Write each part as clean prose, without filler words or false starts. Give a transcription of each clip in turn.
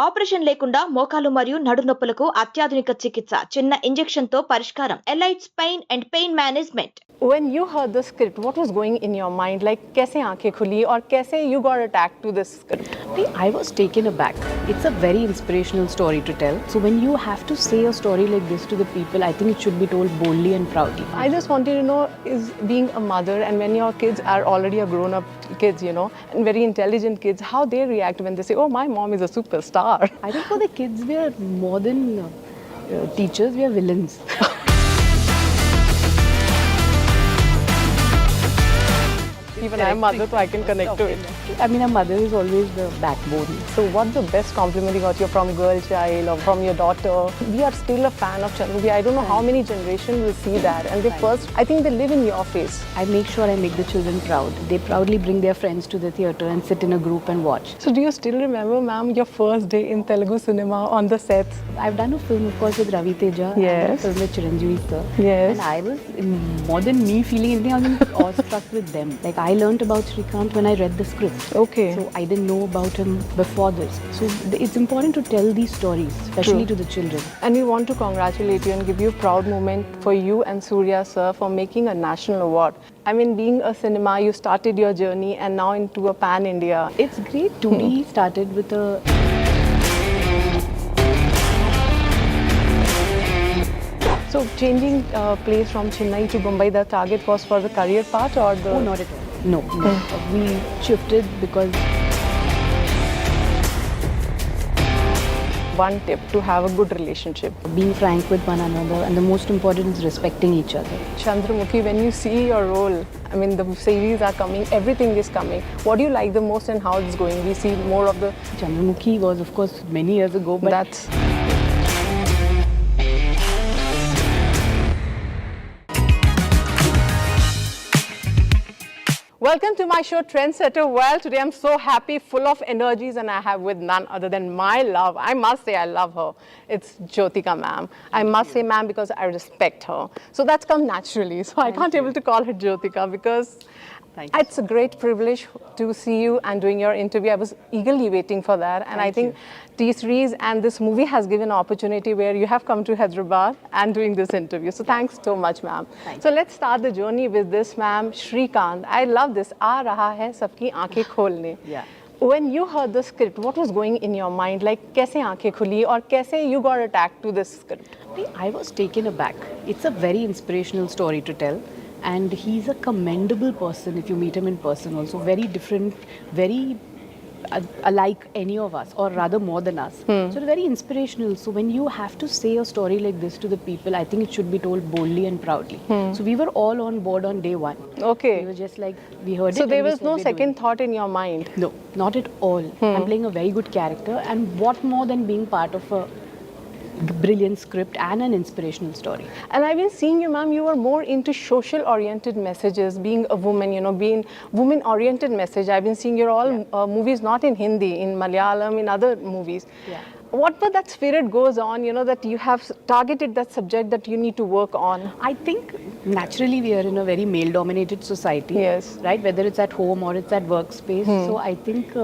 Operation లేకుండా మోకాలు మరియు నడునొప్పులకు అత్యాధునిక చికిత్స చిన్న ఇంజెక్షన్ తో పరిష్కారం elites pain and pain management. When you heard the script, what was going in your mind? Like, kaise aankhein khuli or kaise you got attacked to this script? I was taken aback. It's a very inspirational story to tell. So when you have to say a story like this to the people, I think it should be told boldly and proudly. I just wanted to know, is being a mother and when your kids are already a grown-up kids, you know, and very intelligent kids, how they react when they say, oh, my mom is a superstar. I think for the kids, we are more than teachers, we are villains. Even I'm a mother, so I can connect to it. I mean, a mother is always the backbone. So what's the best compliment you got from girl child or from your daughter? We are still a fan of Chandramukhi. I don't know how many generations will see that. And they first, I think they live in your face. I make sure I make the children proud. They proudly bring their friends to the theatre and sit in a group and watch. So do you still remember, ma'am, your first day in Telugu cinema on the sets? I've done a film, of course, with Ravi Teja. Yes. And a film with Chiranjeevi sir. Yes. And I was, more than me feeling anything, I was awestruck with them. Like, I learnt about Srikant when I read the script. Okay. So I didn't know about him before this. So it's important to tell these stories, especially to the children. And we want to congratulate you and give you a proud moment for you and Suriya sir for making a national award. I mean, being a cinema, you started your journey and now into a pan-India. It's great to be started with a... So changing place from Chennai to Mumbai, the target was for the career path or the... Oh, not at all. No. We shifted because... One tip to have a good relationship. Being frank with one another, and the most important is respecting each other. Chandramukhi, when you see your role, I mean the series are coming, everything is coming. What do you like the most and how it's going? We see more of the... Chandramukhi was of course many years ago, but... That's... Welcome to my show Trendsetter World. Today I'm so happy, full of energies, and I have with none other than my love. I must say I love her. It's Jyothika ma'am. I must say ma'am because I respect her. So that's come naturally. So I can't able to call her Jyothika because it's a great privilege to see you and doing your interview. I was eagerly waiting for that. And I think T-Series and this movie has given an opportunity where you have come to Hyderabad and doing this interview. So thanks so much, ma'am. So let's start the journey with this, ma'am. Srikant. I love this. Aa raha hai sabki aankhein kholne. Yeah. When you heard the script, what was going in your mind? Like, kaise aankhein khuli or kaise you got attacked to this script? I was taken aback. It's a very inspirational story to tell. And he's a commendable person if you meet him in person also. Very different, very alike any of us, or rather more than us. So very inspirational. So when you have to say a story like this to the people, I think it should be told boldly and proudly. So we were all on board on day one. Okay. We were just like, we heard it. So there and we was said, no "We're second doing thought in your mind? it." No, not at all. I'm playing a very good character, and what more than being part of a brilliant script and an inspirational story. And I've been seeing you, ma'am, you were more into social-oriented messages, being a woman, you know, being women-oriented message. I've been seeing your all movies not in Hindi, in Malayalam, in other movies. Yeah. What but that spirit goes on, you know, that you have targeted that subject that you need to work on? I think naturally we are in a very male-dominated society. Yes. Right? Whether it's at home or it's at workspace. So I think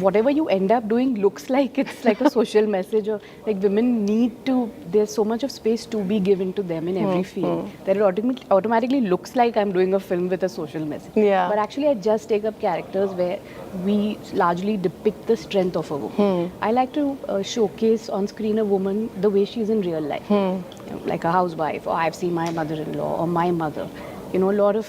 whatever you end up doing looks like it's like a social message, or like women need to, there's so much of space to be given to them in every field that it automatically looks like I'm doing a film with a social message. Yeah. But actually I just take up characters where we largely depict the strength of a woman. I like to showcase on screen a woman the way she is in real life. You know, like a housewife, or I've seen my mother-in-law or my mother. You know, a lot of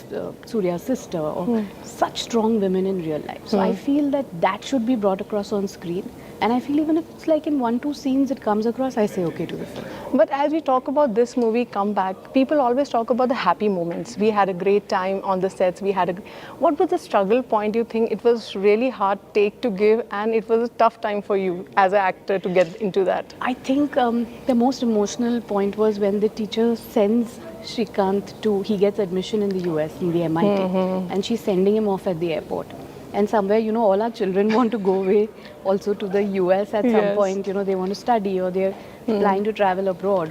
Suriya's sister, or such strong women in real life. So I feel that should be brought across on screen. And I feel even if it's like in 1-2 scenes it comes across, I say okay to the film. But as we talk about this movie, Comeback, people always talk about the happy moments. We had a great time on the sets. What was the struggle point you think? It was really hard take to give, and it was a tough time for you as an actor to get into that. I think the most emotional point was when the teacher sends Srikant he gets admission in the US, in the MIT, and she's sending him off at the airport. And somewhere, you know, all our children want to go away also to the US at some point, you know, they want to study or they're planning to travel abroad.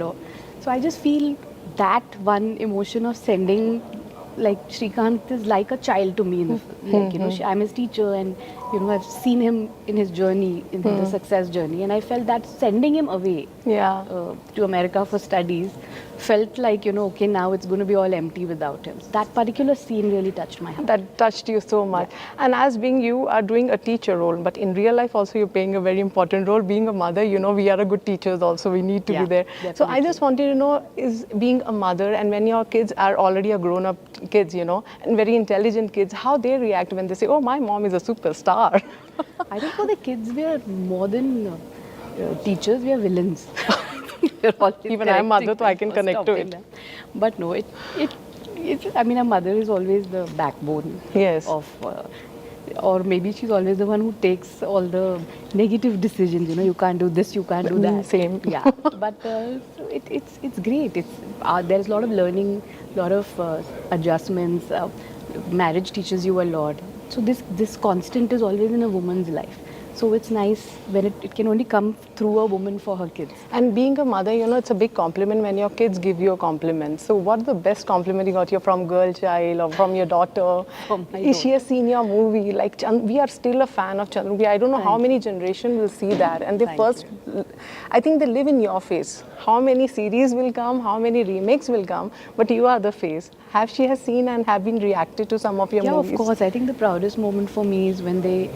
So I just feel that one emotion of sending like Srikant is like a child to me in the film. Like, you know, I'm his teacher, and you know, I've seen him in his journey, in the success journey, and I felt that sending him away Yeah. to America for studies felt like, you know, okay, now it's going to be all empty without him. That particular scene really touched my heart. That touched you so much. And as being you are doing a teacher role, but in real life also you're playing a very important role. Being a mother, you know, we are a good teachers also. We need to be there. So I just wanted to know, is being a mother, and when your kids are already a grown-up kids, you know, and very intelligent kids, how they react when they say, oh, my mom is a superstar. I think for the kids, we are more than teachers, we are villains. We're always Even I'm mother, so I can correcting connect to it. them. But no, I mean, a mother is always the backbone Yes. of, or maybe she's always the one who takes all the negative decisions. You know, you can't do this, you can't do that. Same. Yeah, but so it's great. There's a lot of learning, a lot of adjustments. Marriage teaches you a lot. So this constant is always in a woman's life. So it's nice when it can only come through a woman for her kids. And being a mother, you know, it's a big compliment when your kids give you a compliment. So what's the best compliment you got from girl child or from your daughter? From my She has seen your movie. Like, we are still a fan of Chandra. I don't know how many generations will see that. And I think they live in your face. How many series will come, how many remakes will come, but you are the face. She has seen and have been reacted to some of your movies? Yeah, of course. I think the proudest moment for me is when they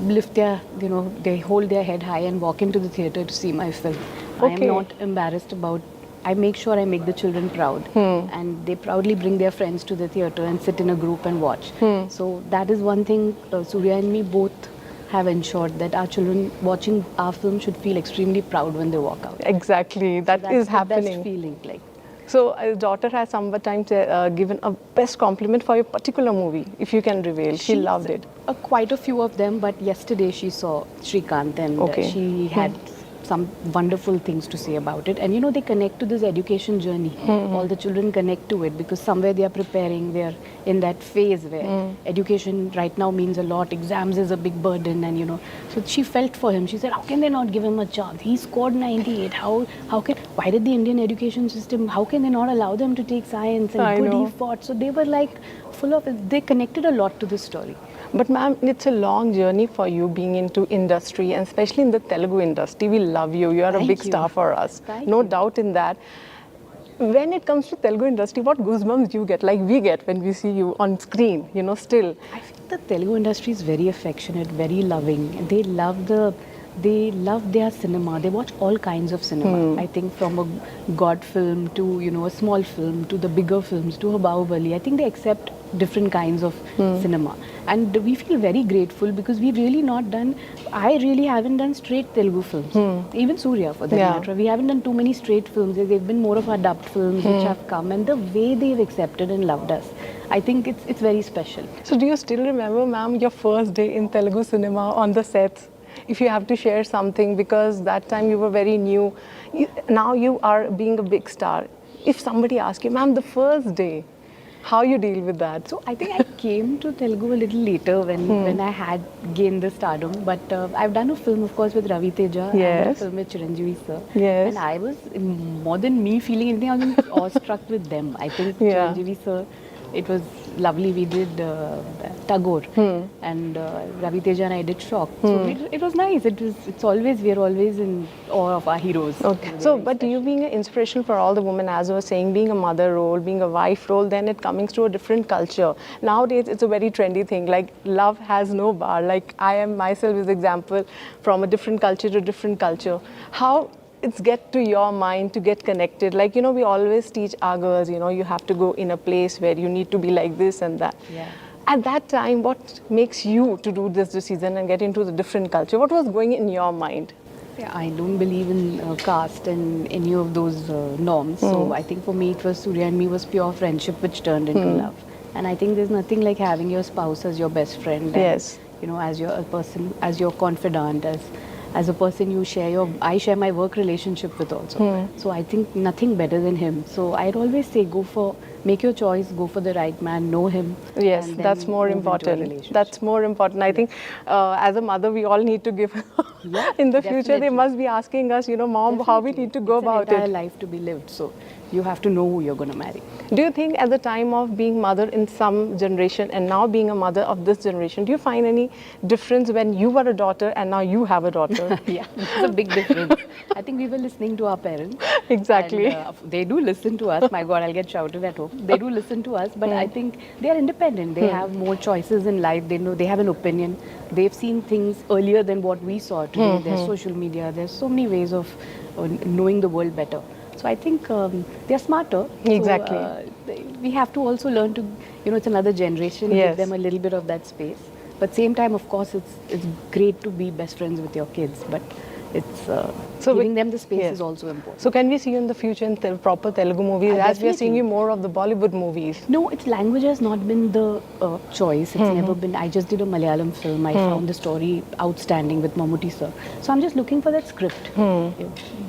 lift they hold their head high and walk into the theatre to see my film. I am not embarrassed about, I make sure I make the children proud. And they proudly bring their friends to the theatre and sit in a group and watch. So that is one thing Suriya and me both have ensured, that our children watching our film should feel extremely proud when they walk out. Exactly, that is happening. That's the best feeling. Like. So, a daughter has sometimes given a best compliment for your particular movie, if you can reveal. She loved it. Quite a few of them, but yesterday she saw Srikant, and she had some wonderful things to say about it. And you know, they connect to this education journey. All the children connect to it because somewhere they are preparing, they are in that phase where education right now means a lot. Exams is a big burden, and you know, so she felt for him. She said, how can they not give him a chance? He scored 98. Why did the Indian education system, how can they not allow them to take science? And he fought. So they were like full of, they connected a lot to this story. But ma'am, it's a long journey for you being into industry, and especially in the Telugu industry. We love you. You are a big star for us. No doubt in that. When it comes to Telugu industry, what goosebumps do you get, like we get when we see you on screen, you know, still? I think the Telugu industry is very affectionate, very loving. They love their cinema. They watch all kinds of cinema. I think from a God film to, you know, a small film to the bigger films to a Bahubali. I think they accept different kinds of cinema. And we feel very grateful because we've really not done, I really haven't done straight Telugu films. Even Suriya for that matter. We haven't done too many straight films. They've been more of our dubbed films which have come, and the way they've accepted and loved us, I think it's very special. So do you still remember, ma'am, your first day in Telugu cinema on the sets? If you have to share something, because that time you were very new. Now you are being a big star. If somebody asks you, ma'am, the first day, how you deal with that? So I think I came to Telugu a little later when I had gained the stardom. But I've done a film, of course, with Ravi Teja. And a film with Chiranjeevi sir. Yes. And I was, more than me feeling anything, I was awestruck with them. I think Chiranjeevi sir, it was lovely. We did Tagore, and Ravi Teja and I did Shock. So it was nice. We're always in awe of our heroes. Okay. So, but you being an inspiration for all the women, as I was saying, being a mother role, being a wife role, then it coming to a different culture. Nowadays, it's a very trendy thing. Like, love has no bar. Like, I am myself is example from a different culture to different culture. How it's get to your mind to get connected. Like, you know, we always teach our girls, you know, you have to go in a place where you need to be like this and that. Yeah. At that time, what makes you to do this decision and get into the different culture? What was going in your mind? Yeah, I don't believe in caste and any of those norms. So I think for me, it was Suriya and me was pure friendship which turned into love. And I think there's nothing like having your spouse as your best friend. And, you know, as your person, as your confidant, as a person I share my work relationship with also. So I think nothing better than him. So I'd always say go for make your choice, go for the right man, know him. Yes, and then that's more move into a important. relationship. That's more important. I think as a mother, we all need to give. Yeah, In the future, they definitely. must be asking us, Mom, how we Definitely. need to go It's about an entire it. life to be lived, so you have to know who you're going to marry. Do you think at the time of being mother in some generation and now being a mother of this generation, do you find any difference when you were a daughter and now you have a daughter? Yeah, there's a big difference. I think we were listening to our parents. Exactly. And, they do listen to us. My God, I'll get shouted at home. They do listen to us, but I think they are independent. They have more choices in life. They know they have an opinion. They've seen things earlier than what we saw today. There's social media. There's so many ways of knowing the world better. So I think they're smarter. Exactly. So, we have to also learn to, it's another generation. Yes. Give them a little bit of that space. But same time, of course, it's great to be best friends with your kids. But it's giving them the space yes. is also important. So can we see you in the future in proper Telugu movies as we are seeing Definitely. you more of the Bollywood movies? No, its language has not been the choice. It's never been. I just did a Malayalam film. I found the story outstanding with Mammootty sir. So I'm just looking for that script.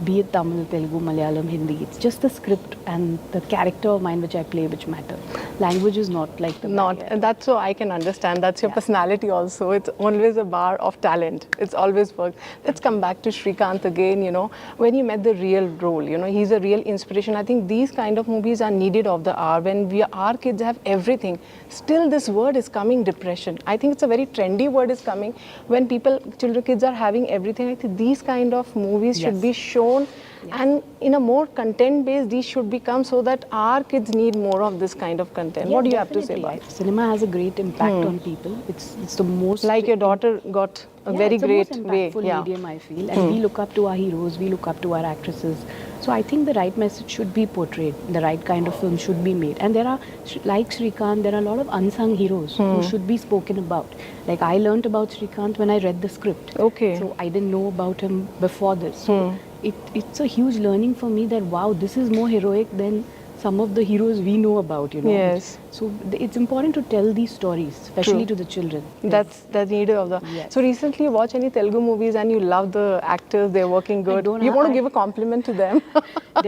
Be it Tamil, Telugu, Malayalam, Hindi. It's just the script and the character of mine which I play which matter. Language is not like the Not, barrier. and that's so I can understand. That's your Yeah. personality also. It's always a bar of talent. It's always worked. Let's come back to Srikant again. When you met the real role, he's a real inspiration. I think these kind of movies are needed of the hour. When our kids have everything, still this word is coming, depression. I think it's a very trendy word is coming. When kids are having everything, I think these kind of movies should Yes. be shown. And in a more content based, these should become so that our kids need more of this kind of content. Yeah, What do you have to say definitely. about it? Cinema has a great impact on people. It's the most Like your daughter got a very it's great the most way. impactful Yeah. medium, I feel, and we look up to our heroes, we look up to our actresses. So I think the right message should be portrayed, the right kind of film should be made, and there are, like Srikant, there are a lot of unsung heroes who should be spoken about. Like I learnt about Srikant when I read the script. Okay. So I didn't know about him before this. So it's a huge learning for me that wow, this is more heroic than some of the heroes we know about. Yes. So it's important to tell these stories, especially to the children. That's needed of the. Yes. So recently, you watch any Telugu movies and you love the actors, they're working good. don't You have- want to I- give a compliment to them.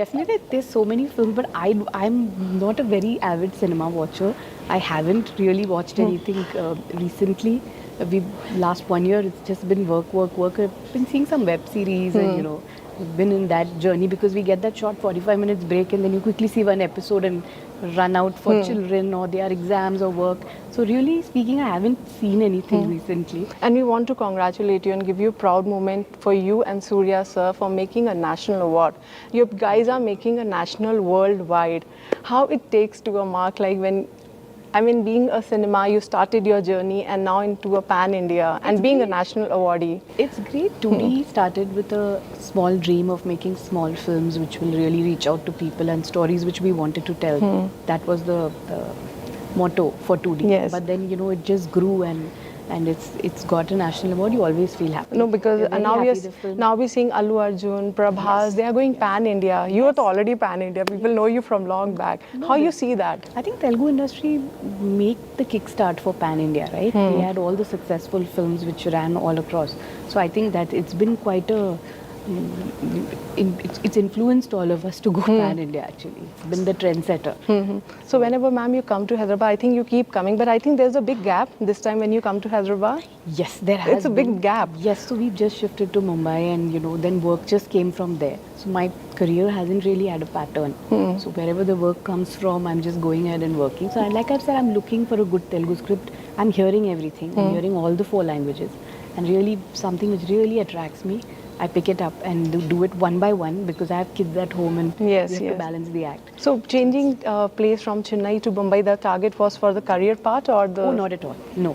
Definitely, there's so many films, but I'm not a very avid cinema watcher. I haven't really watched anything recently. Last 1 year, it's just been work. I've been seeing some web series and, been in that journey because we get that short 45 minutes break and then you quickly see one episode and run out for children or their exams or work. So really speaking, I haven't seen anything recently. And we want to congratulate you and give you a proud moment for you and Suriya sir for making a national award. You guys are making a national worldwide. How it takes to a mark like when, being a cinema, you started your journey and now into a pan-India and being a national awardee. It's great. 2D started with a small dream of making small films which will really reach out to people and stories which we wanted to tell. That was the motto for 2D. Yes. But then, it just grew and it's got a national award. You always feel happy. No, because You're very now happy the film- we're seeing Allu Arjun, Prabhas, they are going pan-India. You are already pan-India. People know you from long back. How you see that? I think Telugu industry make the kickstart for Pan India, right? They had all the successful films which ran all across. So I think that it's been quite a it's influenced all of us to go Pan India actually. It's been the trendsetter. So whenever, ma'am, you come to Hyderabad, I think you keep coming, but I think there's a big gap this time when you come to Hyderabad. Yes, there has It's a big been. gap. Yes, so we've just shifted to Mumbai and then work just came from there. So my career hasn't really had a pattern. So wherever the work comes from, I'm just going ahead and working. So like I've said, I'm looking for a good Telugu script. I'm hearing everything. I'm hearing all the 4 languages. And really something which really attracts me, I pick it up and do it one by one because I have kids at home and Yes, we have yes. to balance the act. So changing place from Chennai to Mumbai, the target was for the career part or the... Oh, not at all. No.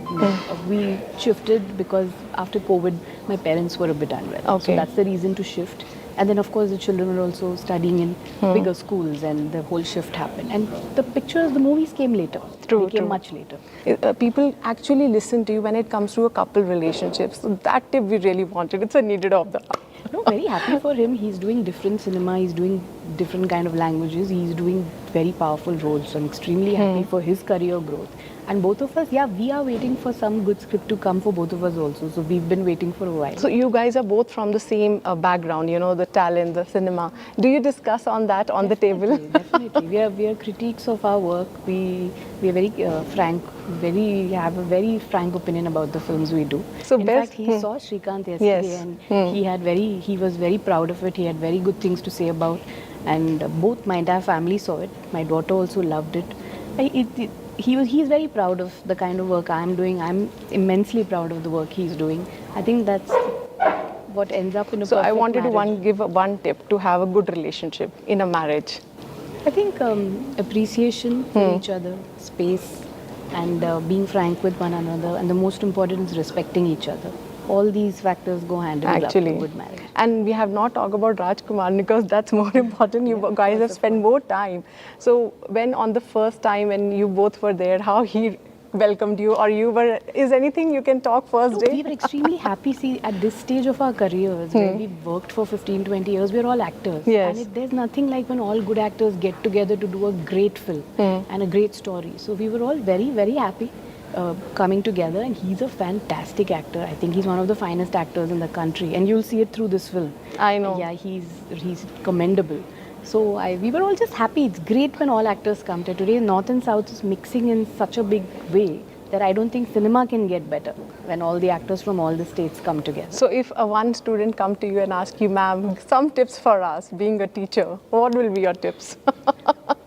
We shifted because after COVID, my parents were a bit unwell. Okay. So that's the reason to shift. And then, of course, the children were also studying in bigger schools and the whole shift happened. And the movies came later. True, They came true. much later. People actually listen to you when it comes to a couple relationship. So that tip we really wanted. It's a needed of the hour. No, very happy for him. He's doing different cinema. He's doing different kind of languages. He's doing very powerful roles. So I'm extremely happy for his career growth. And both of us, yeah, we are waiting for some good script to come for both of us also. So we've been waiting for a while. So you guys are both from the same background, you know, the talent, the cinema. Do you discuss on that on the table? Definitely. We are critiques of our work. We are very frank, have a very frank opinion about the films we do. So in best- fact, he saw Srikant yesterday, Yes. and he was very proud of it. He had very good things to say about, and both my entire family saw it. My daughter also loved it. He's very proud of the kind of work I'm doing. I'm immensely proud of the work he's doing. I think that's what ends up in a So I perfect wanted marriage. to give one tip to have a good relationship in a marriage. I think appreciation for each other, space, and being frank with one another, and the most important is respecting each other. All these factors go hand in glove Actually. for good marriage. And we have not talked about Rajkumar because that's more important. You guys have spent more time. So when on the first time when you both were there, how he welcomed you, or you were, is anything you can talk first No, day? we were extremely happy. See, at this stage of our careers, where we've worked for 15, 20 years, we're all actors. Yes. And there's nothing like when all good actors get together to do a great film and a great story. So we were all very, very happy coming together. And he's a fantastic actor. I think he's one of the finest actors in the country. And you'll see it through this film. I know. Yeah, he's commendable. So we were all just happy. It's great when all actors come to today. North and South is mixing in such a big way that I don't think cinema can get better when all the actors from all the states come together. So if a one student come to you and ask you, ma'am, some tips for us being a teacher, what will be your tips?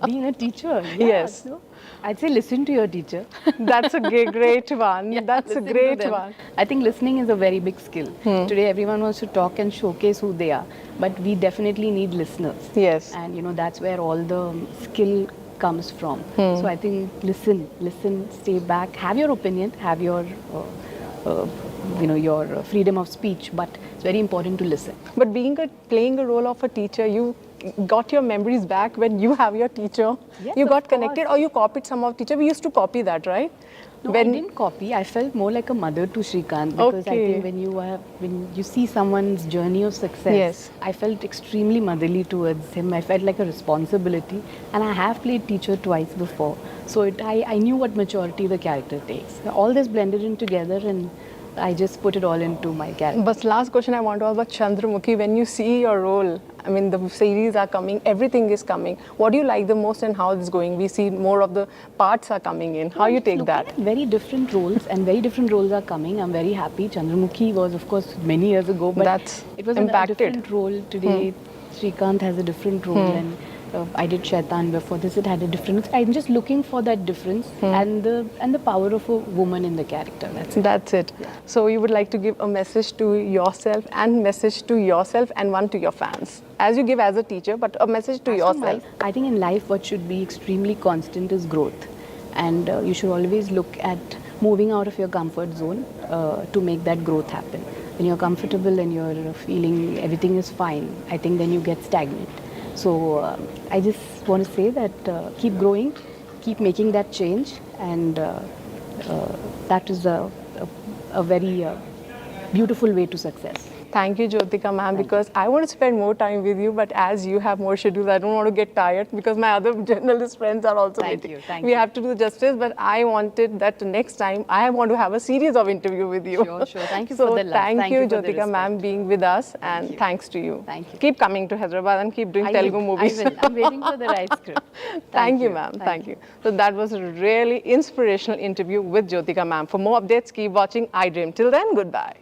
Being a teacher, yeah, Yes. So I'd say listen to your teacher. That's a great one. Yeah, That's a listen to great them. one. I think listening is a very big skill. Today everyone wants to talk and showcase who they are, but we definitely need listeners. Yes. And that's where all the skill comes from. So I think listen, stay back, have your opinion, have your your freedom of speech, but it's very important to listen. But playing a role of a teacher, you got your memories back when you have your teacher. Yes, You of got connected, course. or you copied some of teacher. We used to copy that, right? No, I didn't copy. I felt more like a mother to Srikant because I Okay. think when you see someone's journey of success, Yes. I felt extremely motherly towards him. I felt like a responsibility, and I have played teacher twice before, so I knew what maturity the character takes. All this blended in together, and I just put it all into my character. But last question I want to ask about Chandramukhi. When you see your role, I mean, the series are coming, everything is coming. What do you like the most and how it's going? We see more of the parts are coming in. How you take Looking that? at very different roles, and very different roles are coming. I'm very happy. Chandramukhi was, of course, many years ago, but That's it was impacted. a different role. Today, Srikant has a different role, and I did Shaitan before this. It had a difference. I'm just looking for that difference and the power of a woman in the character. That's it. That's it. So you would like to give a message to yourself and one to your fans. As you give as a teacher, but a message to As to yourself. I think in life what should be extremely constant is growth, and you should always look at moving out of your comfort zone to make that growth happen. When you're comfortable and you're feeling everything is fine, I think then you get stagnant. So I just want to say that keep growing, keep making that change, and that is a very beautiful way to success. Thank you, Jyothika ma'am, because I want to spend more time with you, but as you have more schedules, I don't want to get tired because my other journalist friends are also Thank waiting. you, thank we you. have to do justice, but I wanted that next time I want to have a series of interview with you. Sure. Thank you So for the love. thank you, for the Jyothika ma'am, respect. being with us, and you. thanks to you. Thank you. Keep coming to Hyderabad and keep doing I Telugu will, movies. I will. I'm waiting for the right script. Thank you, ma'am. Thank you. So that was a really inspirational interview with Jyothika ma'am. For more updates, keep watching I Dream. Till then, goodbye.